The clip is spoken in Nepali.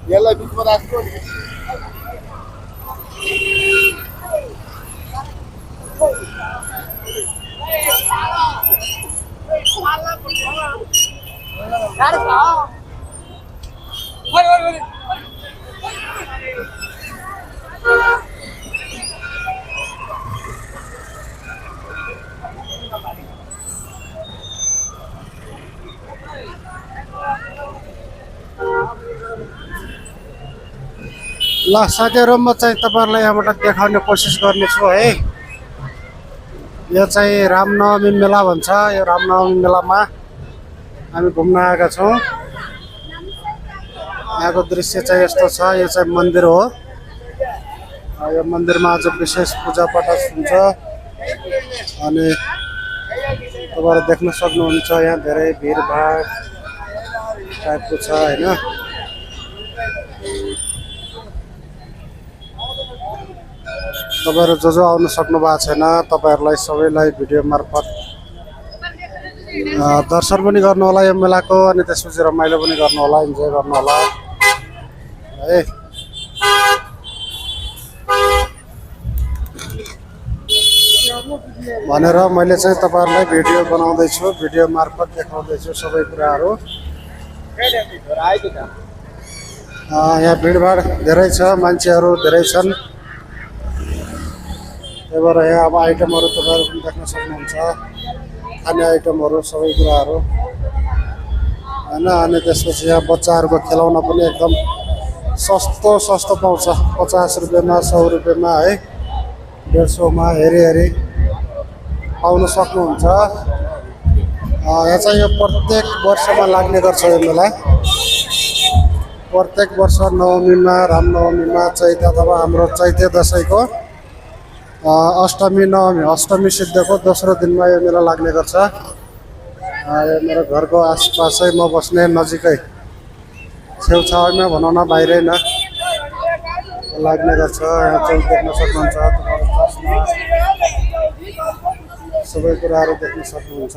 यसलाई बिचमा राख्नु नि ल साथीहरु म चाहिँ तपाईहरुलाई यहाँबाट देखाउने कोसिस गर्नेछु है। यो चाहिँ रामनवमी मेला भन्छ। यो रामनवमी मेलामा हामी घुम्न आएका छौं। यहाँको दृश्य चाहिँ यस्तो छ। यो चाहिँ मन्दिर हो। यो मन्दिरमा आज विशेष पूजा पाठ हुन्छ अनि तपाईहरु देख्न सक्नुहुन्छ यहाँ धेरै भिडभाड टाइपको छ हैन। तपाईहरु जो आउन सक्नु भएको छैन तपाईहरुलाई सबैलाई भिडियो मार्फत दर्शन पनि गर्नु होला यो मेलाको अनि त्यसपछि रमाइलो पनि गर्नु होला, इन्जोय गर्नु होला है। भनेर मैले चाहिँ तपाईहरुलाई भिडियो बनाउँदै छु, भिडियो मार्फत देखाउँदै छु सबै कुराहरु। यहाँ भिडभाड धेरै छ, मान्छेहरु धेरै छन्। त्यही भएर यहाँ अब आइटमहरु तपाईहरु पनि देख्न सक्नुहुन्छ, खाने आइटमहरु सबै कुराहरु हैन। अनि त्यसपछि यहाँ बच्चाहरुको खेलौना पनि एकदम सस्तो सस्तो पाउँछ। 50 रुपैयाँमा, 100 रुपैयाँमा है, 150 मा हेरी पाउन सक्नुहुन्छ। यहाँ चाहिँ यो प्रत्येक वर्षमा लाग्ने गर्छ यो मेला। प्रत्येक वर्ष नवमीमा, रामनवमीमा, चैत अथवा हाम्रो चैते दशैंको अष्टमी नवमी, अष्टमी सिद्धको दोस्रो दिनमा यो मेला लाग्ने गर्छ। यो मेरो घरको आसपासै म बस्ने नजिकै छेउछाउमा भनौँ न, बाहिरै न लाग्ने गर्छ। यहाँ चाहिँ देख्न सक्नुहुन्छ सबै कुराहरु देख्न सक्नुहुन्छ।